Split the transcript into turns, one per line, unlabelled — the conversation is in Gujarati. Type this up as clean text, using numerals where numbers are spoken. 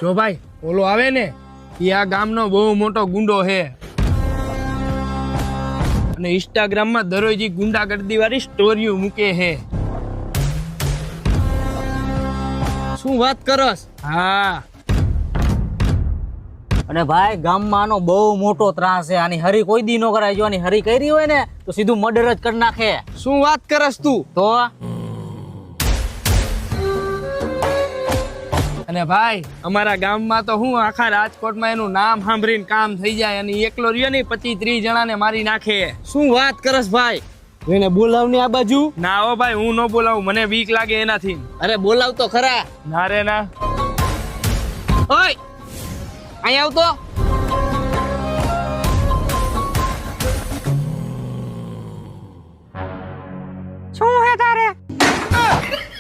જો ભાઈ ઓલો આવે ને એ આ ગામનો બહુ મોટો ગુંડો છે અને ઇન્સ્ટાગ્રામ માં દરરોજ ગુંડાગર્દી વાળી સ્ટોરીઓ મૂકે છે.
શું વાત કરસ?
હા
અને ભાઈ ગામમાં આનો બહુ મોટો ત્રાસ છે. આની હરી કોઈ દી નો કરાય. જો આની હરી કરી હોય ને તો સીધું મર્ડર જ કરી નાખે.
શું વાત કરસ તું?
તો
અને ભાઈ અમારા ગામમાં તો હું આખા રાજકોટમાં એનું નામ સાંભળીને કામ થઈ જાય અને એકલો રહ્યો ને 25-30 જણાને મારી નાખે.
શું વાત કરસ ભાઈ? એને બોલાવની આ બાજુ.
ના હો ભાઈ હું ન બોલાવું, મને બીક લાગે એનાથી.
અરે બોલાવ તો ખરા.
ના રે ના.
ઓય અહીં આવતો.
શું હે તારે?